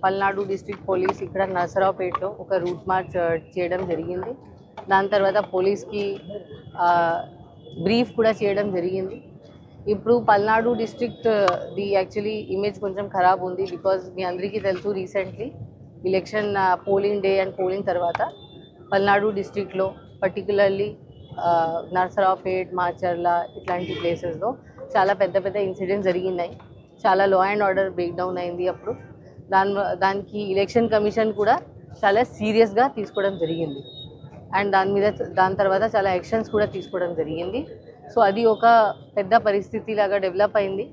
Palnadu district police ఇక్కడ నరసరావుపేటలో ఒక route March చేయడం జరిగింది. దాని తర్వాత పోలీస్కి బ్రీఫ్ కూడా చేయడం జరిగింది. ఇప్పుడు Palnadu district the actually image కొంచెం ఖరాబ్ ఉంది. బికాజ్ మీ అందరికీ తెలుసు recently election polling day and polling తర్వాత పల్నాడు డిస్ట్రిక్ట్లో పర్టికులర్లీ నరసరావుపేట్, మాచర్ల ఇట్లాంటి ప్లేసెస్లో చాలా పెద్ద పెద్ద ఇన్సిడెంట్స్ జరిగినాయి. చాలా లా అండ్ ఆర్డర్ బ్రేక్ డౌన్ అయింది. అప్పుడు దానికి ఎలక్షన్ కమిషన్ కూడా చాలా సీరియస్గా తీసుకోవడం జరిగింది. అండ్ దాని తర్వాత చాలా యాక్షన్స్ కూడా తీసుకోవడం జరిగింది. సో అది ఒక పెద్ద పరిస్థితి లాగా డెవలప్ అయింది.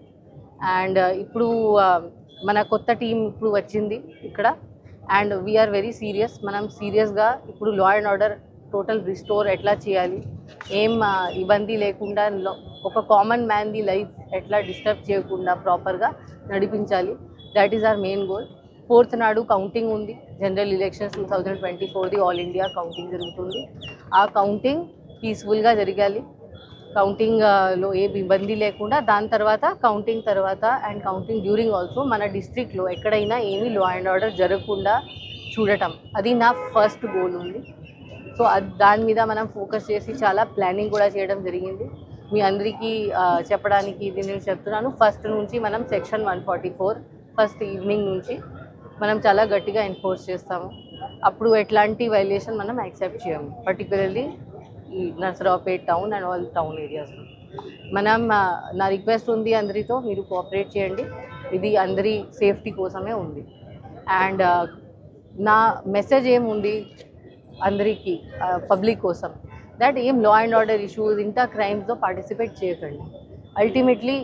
అండ్ ఇప్పుడు మన కొత్త టీం ఇప్పుడు వచ్చింది ఇక్కడ. And we are very serious. మనం సీరియస్గా ఇప్పుడు law and order total restore ఎట్లా చేయాలి, ఏం ఇబ్బంది లేకుండా ఒక కామన్ మ్యాన్ది లైఫ్ ఎట్లా డిస్టర్బ్ చేయకుండా ప్రాపర్గా నడిపించాలి. That is our main goal. 4th నాడు కౌంటింగ్ ఉంది. జనరల్ ఎలక్షన్స్ 2024ది ఆల్ ఇండియా కౌంటింగ్ జరుగుతుంది. ఆ కౌంటింగ్ పీస్ఫుల్గా జరగాలి. కౌంటింగ్లో ఏ ఇబ్బంది లేకుండా దాని తర్వాత కౌంటింగ్ తర్వాత అండ్ కౌంటింగ్ డ్యూరింగ్ ఆల్సో మన డిస్ట్రిక్ట్లో ఎక్కడైనా ఏమీ లా అండ్ ఆర్డర్ జరగకుండా చూడటం, అది నా ఫస్ట్ గోల్ ఉంది. సో దాని మీద మనం ఫోకస్ చేసి చాలా ప్లానింగ్ కూడా చేయడం జరిగింది. మీ అందరికీ చెప్పడానికి ఇది నేను చెప్తున్నాను. ఫస్ట్ నుంచి మనం సెక్షన్ 144 ఫస్ట్ ఈవినింగ్ నుంచి మనం చాలా గట్టిగా ఎన్ఫోర్స్ చేస్తాము. అప్పుడు ఎట్లాంటి వైలేషన్ మనం యాక్సెప్ట్ చేయము. పర్టికులర్లీ ఈ Narasaraopet town and all town ఏరియాస్లో నా రిక్వెస్ట్ ఉంది అందరితో, మీరు కోఆపరేట్ చేయండి. ఇది అందరి సేఫ్టీ కోసమే ఉంది. అండ్ నా మెసేజ్ ఏముంది అందరికీ, పబ్లిక్ కోసం, దట్ ఏం లా అండ్ ఆర్డర్ ఇష్యూస్ ఇంత క్రైమ్స్లో పార్టిసిపేట్ చేయకండి. అల్టిమేట్లీ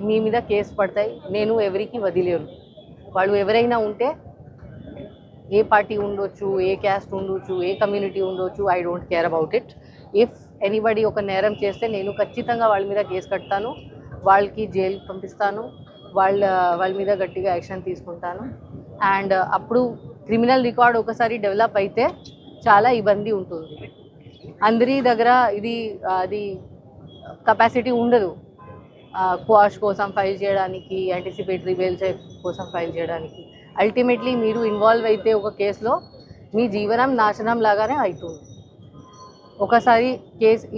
మీ మీద కేసు పడతాయి. నేను ఎవరికి వదిలేను. వాళ్ళు ఎవరైనా ఉంటే, ఏ పార్టీ ఉండొచ్చు, ఏ క్యాస్ట్ ఉండొచ్చు, ఏ కమ్యూనిటీ ఉండొచ్చు, I don't care about it. If anybody ఒక నేరం చేస్తే నేను ఖచ్చితంగా వాళ్ళ మీద కేసు కడతాను, వాళ్ళకి జైలు పంపిస్తాను, వాళ్ళ మీద గట్టిగా యాక్షన్ తీసుకుంటాను. అండ్ అప్పుడు క్రిమినల్ రికార్డ్ ఒకసారి డెవలప్ అయితే చాలా ఇబ్బంది ఉంటుంది. అందరి దగ్గర అది కెపాసిటీ ఉండదు క్వాష్ కోసం ఫైల్ చేయడానికి, యాంటిసిపేటరీ బెయిల్ కోసం ఫైల్ చేయడానికి. అల్టిమేట్లీ మీరు ఇన్వాల్వ్ అయితే ఒక కేసులో మీ జీవనం నాశనం లాగానే అవుతుంది. ఒకసారి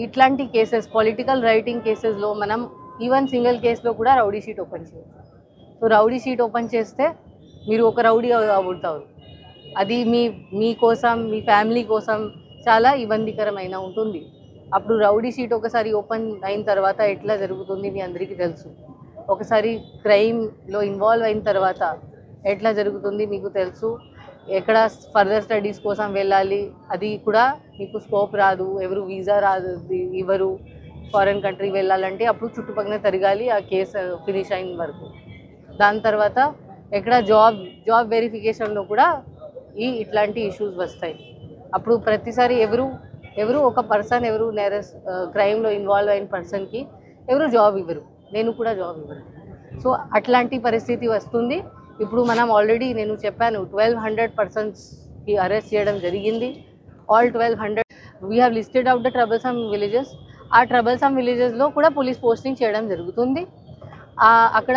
ఇట్లాంటి కేసెస్, పొలిటికల్ రైటింగ్ కేసెస్లో మనం ఈవెన్ సింగిల్ కేసులో కూడా రౌడీ షీట్ ఓపెన్ చేయొచ్చు. సో రౌడీ షీట్ ఓపెన్ చేస్తే మీరు ఒక రౌడీ అవుతారు. అది మీ కోసం, మీ ఫ్యామిలీ కోసం చాలా ఇబ్బందికరమైన ఉంటుంది. అప్పుడు రౌడీ షీట్ ఒకసారి ఓపెన్ అయిన తర్వాత ఎట్లా జరుగుతుంది మీ అందరికీ తెలుసు. ఒకసారి క్రైమ్లో ఇన్వాల్వ్ అయిన తర్వాత ఎట్లా జరుగుతుంది మీకు తెలుసు. ఎక్కడ ఫర్దర్ స్టడీస్ కోసం వెళ్ళాలి, అది కూడా మీకు స్కోప్ రాదు. ఎవరు వీసా రాదు, ఎవరు ఫారెన్ కంట్రీ వెళ్ళాలంటే అప్పుడు చుట్టుపక్కల తిరగాలి ఆ కేసు ఫినిష్ అయిన వరకు. దాని తర్వాత ఎక్కడ జాబ్ వెరిఫికేషన్లో కూడా ఇట్లాంటి ఇష్యూస్ వస్తాయి. అప్పుడు ప్రతిసారి ఎవరు ఒక పర్సన్ ఎవరు క్రైమ్లో ఇన్వాల్వ్ అయిన పర్సన్కి ఎవరు జాబ్ ఇవ్వరు, నేను కూడా జాబ్ ఇవ్వరు. సో అట్లాంటి పరిస్థితి వస్తుంది. ఇప్పుడు మనం ఆల్రెడీ నేను చెప్పాను 1200 పర్సన్స్కి అరెస్ట్ చేయడం జరిగింది. All 1200 we have listed out the troublesome villages. ఆ ట్రబుల్సమ్ విలేజెస్లో కూడా పోలీస్ పోస్టింగ్ చేయడం జరుగుతుంది. అక్కడ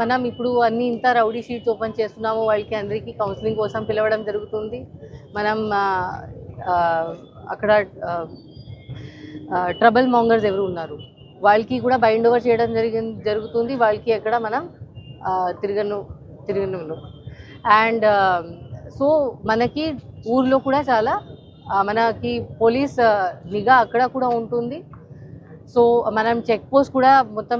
మనం ఇప్పుడు అన్ని ఇంత రౌడీ షీట్స్ ఓపెన్ చేస్తున్నాము. వాళ్ళకి అందరికీ కౌన్సిలింగ్ కోసం పిలవడం జరుగుతుంది. మనం అక్కడ ట్రబుల్ మాంగర్స్ ఎవరు ఉన్నారు వాళ్ళకి కూడా బైండ్ ఓవర్ చేయడం జరుగుతుంది. వాళ్ళకి ఎక్కడ మనం తిరగను. అండ్ సో మనకి ఊర్లో కూడా చాలా మనకి పోలీస్ నిఘా అక్కడ కూడా ఉంటుంది. సో మనం చెక్ పోస్ట్ కూడా మొత్తం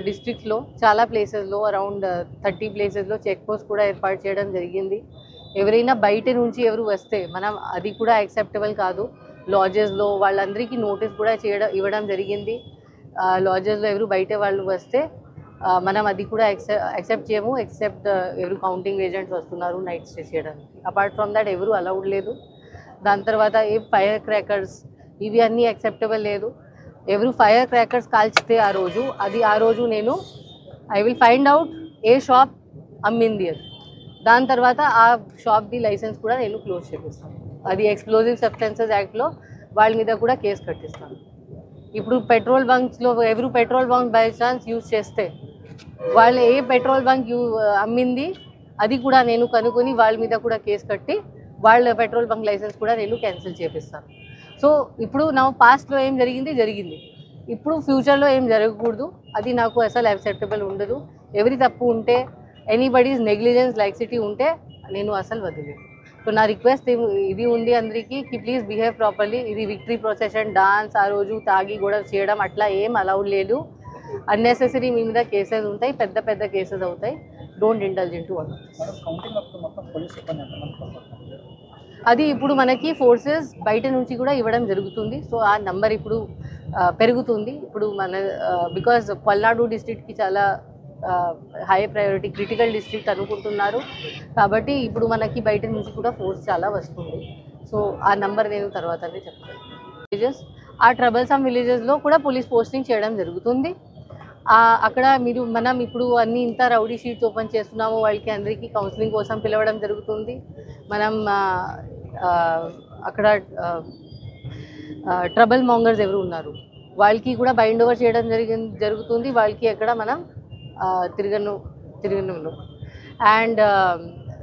డిస్ట్రిక్ట్లో చాలా ప్లేసెస్లో అరౌండ్ 30 ప్లేసెస్లో చెక్ పోస్ట్ కూడా ఏర్పాటు చేయడం జరిగింది. ఎవరైనా బయట నుంచి ఎవరు వస్తే మనం అది కూడా యాక్సెప్టబుల్ కాదు. లాడ్జెస్లో వాళ్ళందరికీ నోటీస్ కూడా ఇవ్వడం జరిగింది. లాడ్జెస్లో ఎవరు బయట వాళ్ళు వస్తే మనం అది కూడా యాక్సెప్ట్ చేయము. ఎక్సెప్ట్ ఎవరు కౌంటింగ్ ఏజెంట్స్ వస్తున్నారు నైట్ స్టే చేయడానికి. అపార్ట్ ఫ్రమ్ దట్ ఎవరు అలౌడ్ లేదు. దాని తర్వాత ఏ ఫైర్ క్రాకర్స్ ఇవి అన్నీ యాక్సెప్టబుల్ లేదు. ఎవరు ఫైర్ క్రాకర్స్ కాల్చితే ఆ రోజు నేను ఐ విల్ ఫైండ్ అవుట్ ఏ షాప్ అమ్మింది అది. దాని తర్వాత ఆ షాప్ది లైసెన్స్ కూడా నేను క్లోజ్ చేపిస్తాను. అది ఎక్స్ప్లోజివ్ సబ్స్టెన్సెస్ యాక్ట్లో వాళ్ళ మీద కూడా కేసు కట్టిస్తాను. ఇప్పుడు పెట్రోల్ బంక్స్లో ఎవరు petrol bunk by chance use చేస్తే వాళ్ళు ఏ పెట్రోల్ బంక్ అమ్మింది అది కూడా నేను కనుక్కొని వాళ్ళ మీద కూడా కేసు కట్టి వాళ్ళ పెట్రోల్ బంక్ లైసెన్స్ కూడా నేను క్యాన్సిల్ చేపిస్తాను. సో ఇప్పుడు నా పాస్ట్లో ఏం జరిగింది జరిగింది, ఇప్పుడు ఫ్యూచర్లో ఏం జరగకూడదు. అది నాకు అసలు యాక్సెప్టబుల్ ఉండదు. ఎవరి తప్పు ఉంటే, ఎనీబడీస్ నెగ్లిజెన్స్ లైక్సిటీ ఉంటే నేను అసలు వదిలేదు. సో నా రిక్వెస్ట్ ఇది ఉంది అందరికీ కి ప్లీజ్ బిహేవ్ ప్రాపర్లీ. ఇది విక్టరీ ప్రొసెషన్, డాన్స్, ఆ రోజు తాగి గొడవ చేయడం అట్లా ఏం అలౌడ్ లేదు. అన్నెసెసరీ మీ మీద కేసెస్ ఉంటాయి, పెద్ద పెద్ద కేసెస్ అవుతాయి. Don't indulge in to all. అది ఇప్పుడు మనకి ఫోర్సెస్ బయట నుంచి కూడా ఇవ్వడం జరుగుతుంది. సో ఆ నంబర్ ఇప్పుడు పెరుగుతుంది. ఇప్పుడు మన బికాజ్ పల్నాడు డిస్ట్రిక్ట్కి చాలా హై ప్రయారిటీ క్రిటికల్ డిస్ట్రిక్ట్ అనుకుంటున్నారు కాబట్టి ఇప్పుడు మనకి బయట నుంచి కూడా ఫోర్స్ చాలా వస్తుంది. సో ఆ నంబర్ నేను తర్వాతనే చెప్తాను. విలేజెస్, ఆ ట్రబల్సమ్ విలేజెస్లో కూడా పోలీస్ పోస్టింగ్ చేయడం జరుగుతుంది. అక్కడ మనం ఇప్పుడు అన్ని ఇంత రౌడీ షీట్స్ ఓపెన్ చేస్తున్నాము, వాళ్ళకి అందరికీ కౌన్సిలింగ్ కోసం పిలవడం జరుగుతుంది. మనం అక్కడ ట్రబల్ మాంగర్స్ ఎవరు ఉన్నారు వాళ్ళకి కూడా బైండ్ ఓవర్ చేయడం జరుగుతుంది. వాళ్ళకి ఎక్కడ మనం తిరగను. అండ్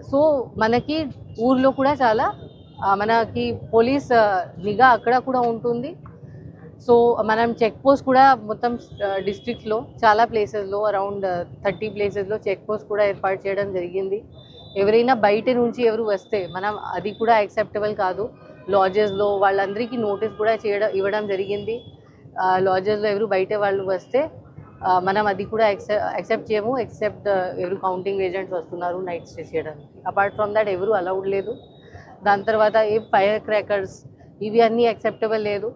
సో మనకి ఊర్లో కూడా చాలా మనకి పోలీస్ నిఘా అక్కడ కూడా ఉంటుంది. సో మనం చెక్ పోస్ట్ కూడా మొత్తం డిస్ట్రిక్ట్లో చాలా ప్లేసెస్లో అరౌండ్ 30 ప్లేసెస్లో చెక్ పోస్ట్ కూడా ఏర్పాటు చేయడం జరిగింది. ఎవరైనా బయట నుంచి ఎవరు వస్తే మనం అది కూడా యాక్సెప్టబుల్ కాదు. లాడ్జెస్లో వాళ్ళందరికీ నోటీస్ కూడా ఇవ్వడం జరిగింది. లాడ్జెస్లో ఎవరు బయట వాళ్ళు వస్తే మనం అది కూడా యాక్సెప్ట్ చేయము. ఎక్సెప్ట్ ఎవరు కౌంటింగ్ ఏజెంట్స్ వస్తున్నారు నైట్ స్టే చేయడానికి. అపార్ట్ ఫ్రమ్ దాట్ ఎవరు అలౌడ్ లేదు. దాని తర్వాత ఏ ఫైర్ క్రాకర్స్ ఇవి అన్నీ యాక్సెప్టబుల్ లేదు.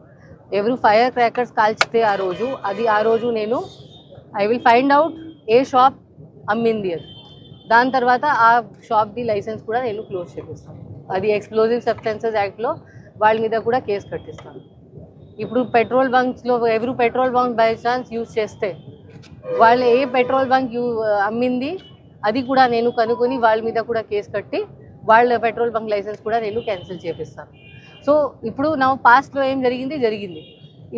ఎవరు ఫైర్ క్రాకర్స్ కాల్చితే ఆ రోజు నేను ఐ విల్ ఫైండ్ అవుట్ ఏ షాప్ అమ్మింది అది. దాని తర్వాత ఆ షాప్ది లైసెన్స్ కూడా నేను క్లోజ్ చేపిస్తాను. అది ఎక్స్ప్లోజివ్ సబ్స్టెన్సెస్ యాక్ట్లో వాళ్ళ మీద కూడా కేసు కట్టిస్తాను. ఇప్పుడు పెట్రోల్ బంక్స్లో ఎవరు petrol bunk by chance use చేస్తే వాళ్ళు ఏ పెట్రోల్ బంక్ అమ్మింది అది కూడా నేను కనుక్కొని వాళ్ళ మీద కూడా కేసు కట్టి వాళ్ళ పెట్రోల్ బంక్ లైసెన్స్ కూడా నేను క్యాన్సిల్ చేపిస్తాను. సో ఇప్పుడు నా పాస్ట్లో ఏం జరిగింది,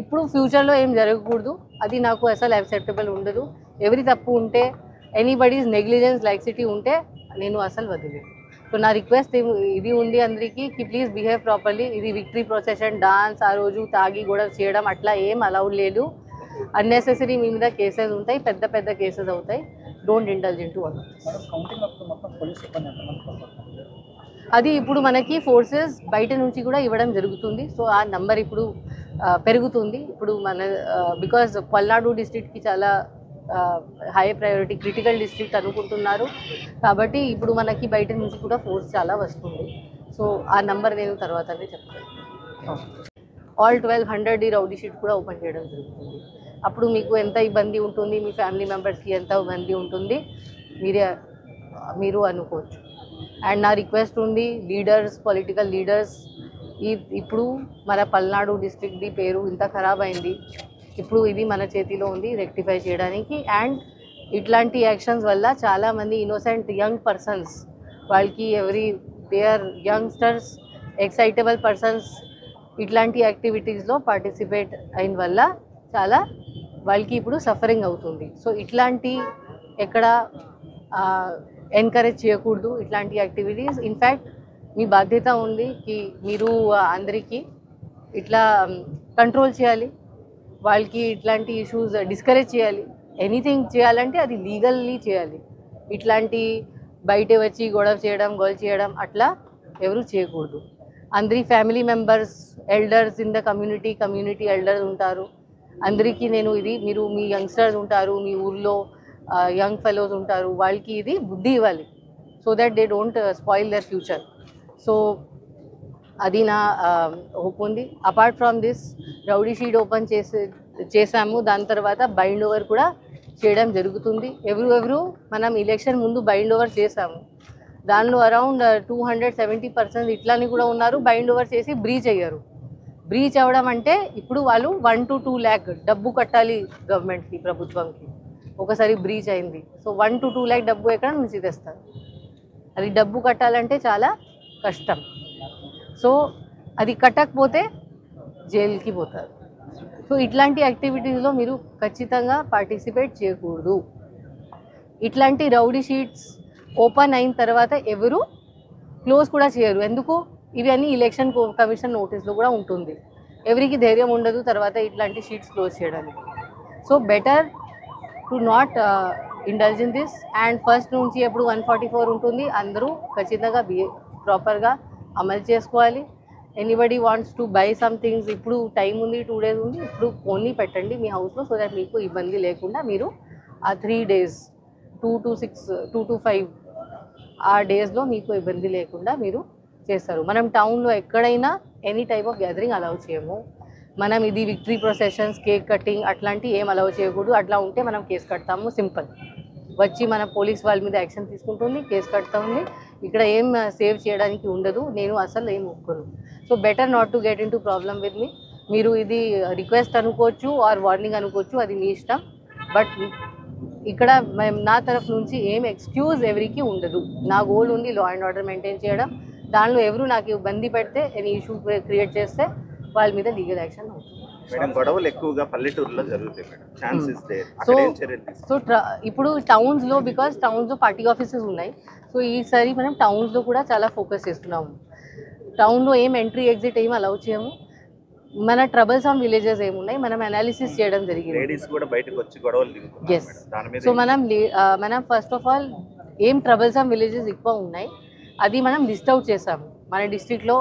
ఇప్పుడు ఫ్యూచర్లో ఏం జరగకూడదు. అది నాకు అసలు యాక్సెప్టబుల్ ఉండదు. ఎవరి తప్పు ఉంటే, ఎనీబడీస్ నెగ్లిజెన్స్ లైక్సిటీ ఉంటే నేను అసలు వదిలేదు. సో నా రిక్వెస్ట్ ఇది ఉంది అందరికీ కి ప్లీజ్ బిహేవ్ ప్రాపర్లీ. ఇది విక్టరీ ప్రొసెషన్, డాన్స్, ఆ రోజు తాగి గొడవ చేయడం అట్లా ఏం అలౌడ్ లేదు. అన్నెసెసరీ మీ మీద కేసెస్ ఉంటాయి, పెద్ద పెద్ద కేసెస్ అవుతాయి. Don't indulge in to all. అది ఇప్పుడు మనకి ఫోర్సెస్ బయట నుంచి కూడా ఇవ్వడం జరుగుతుంది. సో ఆ నంబర్ ఇప్పుడు పెరుగుతుంది. ఇప్పుడు బికాజ్ పల్నాడు డిస్ట్రిక్ట్కి చాలా హై ప్రయారిటీ క్రిటికల్ డిస్ట్రిక్ట్ అనుకుంటున్నారు కాబట్టి ఇప్పుడు మనకి బయట నుంచి కూడా ఫోర్స్ చాలా వస్తుంది. సో ఆ నంబర్ నేను తర్వాతనే చెప్తాను. ఆల్ 1200 రౌడీ షీట్ కూడా ఓపెన్ చేయడం జరుగుతుంది. అప్పుడు మీకు ఎంత ఇబ్బంది ఉంటుంది, మీ ఫ్యామిలీ మెంబర్స్కి ఎంత ఇబ్బంది ఉంటుంది మీరు అనుకోవచ్చు. అండ్ నా రిక్వెస్ట్ ఉంది లీడర్స్, పొలిటికల్ లీడర్స్, ఇప్పుడు మన పల్నాడు డిస్ట్రిక్ట్ది పేరు ఇంత ఖరాబ్ అయింది. ఇప్పుడు ఇది మన చేతిలో ఉంది రెక్టిఫై చేయడానికి. అండ్ ఇట్లాంటి యాక్షన్స్ వల్ల చాలామంది ఇన్నోసెంట్ యంగ్ పర్సన్స్ వాళ్ళకి they are youngsters, excitable persons ఇట్లాంటి యాక్టివిటీస్లో పార్టిసిపేట్ అయిన వల్ల చాలా వాళ్ళకి ఇప్పుడు సఫరింగ్ అవుతుంది. సో ఇట్లాంటి ఎక్కడ ఎంకరేజ్ చేయకూడదు ఇట్లాంటి యాక్టివిటీస్. ఇన్ఫ్యాక్ట్ మీ బాధ్యత ఉంది కి మీరు అందరికీ ఇట్లా కంట్రోల్ చేయాలి, వాళ్ళకి ఇట్లాంటి ఇష్యూస్ డిస్కరేజ్ చేయాలి. ఎనీథింగ్ చేయాలంటే అది లీగల్లీ చేయాలి. ఇట్లాంటి బయట వచ్చి గొడవ చేయడం అట్లా ఎవరు చేయకూడదు. అందరి family members, elders in the community elders ఉంటారు. అందరికీ నేను మీరు మీ యంగ్స్టర్స్ ఉంటారు, మీ ఊర్లో యంగ్ ఫెలోస్ ఉంటారు, వాళ్ళకి ఇది బుద్ధి ఇవ్వాలి so that they don't spoil their future. So అది నా హోప్ ఉంది. Apart from this rowdy sheet open చేసాము. దాని తర్వాత బైండ్ ఓవర్ కూడా చేయడం జరుగుతుంది. ఎవరు మనం ఎలక్షన్ ముందు బైండ్ ఓవర్ చేసాము. దానిలో అరౌండ్ 270% ఇట్లాని కూడా ఉన్నారు బైండ్ ఓవర్ చేసి బ్రీచ్ అయ్యారు. బ్రీచ్ అవ్వడం అంటే ఇప్పుడు వాళ్ళు 1 to 2 lakh డబ్బు కట్టాలి గవర్నమెంట్కి, ప్రభుత్వంకి. ఒకసారి బ్రీచ్ అయింది. సో 1 to 2 lakh డబ్బు ఎక్కడ నుంచి తెస్తారు? అది డబ్బు కట్టాలంటే చాలా కష్టం. సో అది కట్టకపోతే జైలుకి పోతారు. సో ఇట్లాంటి యాక్టివిటీస్లో మీరు ఖచ్చితంగా పార్టిసిపేట్ చేయకూడదు. ఇట్లాంటి రౌడీ షీట్స్ ఓపెన్ అయిన తర్వాత ఎవరు క్లోజ్ కూడా చేయరు. ఎందుకు? ఇవన్నీ ఎలక్షన్ కమిషన్ నోటీస్లో కూడా ఉంటుంది. ఎవరికి ధైర్యం ఉండదు తర్వాత ఇట్లాంటి షీట్స్ క్లోజ్ చేయడానికి. So better to not indulge in this. And first నుంచి ఎప్పుడు 144 ఉంటుంది, అందరూ ఖచ్చితంగా ప్రాపర్గా అమలు చేసుకోవాలి. Anybody wants to buy some things, ఇప్పుడు టైం ఉంది, 2 days ఉంది, ఇప్పుడు ఓన్లీ పెట్టండి మీ హౌస్లో, సో దట్ మీకు ఇబ్బంది లేకుండా మీరు ఆ 3 days 2 to 6 2 to 5 ఆ డేస్లో మీకు ఇబ్బంది లేకుండా మీరు చేస్తారు. మనం టౌన్లో ఎక్కడైనా any type of gathering allow చేయము. మనం ఇది విక్టరీ ప్రొసెషన్స్, కేక్ కటింగ్ అట్లాంటివి ఏం అలౌ చేయకూడదు. అట్లా ఉంటే మనం కేసు కడతాము. సింపుల్. వచ్చి మన పోలీస్ వాళ్ళ మీద యాక్షన్ తీసుకుంటుంది, కేసు కడతాము. ఇక్కడ ఏం సేవ్ చేయడానికి ఉండదు. నేను అసలు ఏం ఒప్పుకోను. So better not to get into problem with me. మీరు ఇది రిక్వెస్ట్ అనుకోవచ్చు ఆర్ వార్నింగ్ అనుకోవచ్చు, అది మీ ఇష్టం. బట్ ఇక్కడ నా తరఫు నుంచి ఏం ఎక్స్క్యూజ్ ఎవరికి ఉండదు. నా గోల్ ఉంది లా అండ్ ఆర్డర్ మెయింటైన్ చేయడం. దానిలో ఎవరు నాకు ఇబ్బంది పెడితే, ఎనీ ఇష్యూ క్రియేట్ చేస్తే వాళ్ళ మీద లీగల్ యాక్షన్ అవుతుంది. గొడవలు ఎక్కువగా పల్లెటూరులో జరుగుతాయి మేడం. Chances there. సో ఇప్పుడు టౌన్స్లో, బికాస్ టౌన్స్లో పార్టీ ఆఫీసెస్ ఉన్నాయి, సో ఈసారి మనం టౌన్స్లో కూడా చాలా ఫోకస్ చేస్తున్నాము. టౌన్లో ఏం ఎంట్రీ ఎగ్జిట్ ఏం అలౌ చేయము. మన ట్రబుల్సమ్ విలేజెస్ ఏమున్నాయి మనం అనాలిసిస్ చేయడం జరిగింది. లేడీస్ కూడా బయటకు వచ్చి గొడవలు దిగుతున్నారు. ఎస్. సో మనం ఫస్ట్ ఆఫ్ ఆల్ ఏం ట్రబుల్సమ్ విలేజెస్ ఎక్కువ ఉన్నాయి అది మనం లిస్ట్ అవుట్ చేసాము. మన డిస్ట్రిక్ట్లో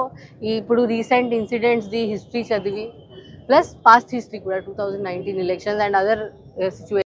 ఇప్పుడు రీసెంట్ ఇన్సిడెంట్స్ది హిస్టరీ చదివి, ప్లస్ పాస్ట్ హిస్టరీ కూడా 2019 ఎలక్షన్స్ అండ్ అదర్ సిచ్యువేషన్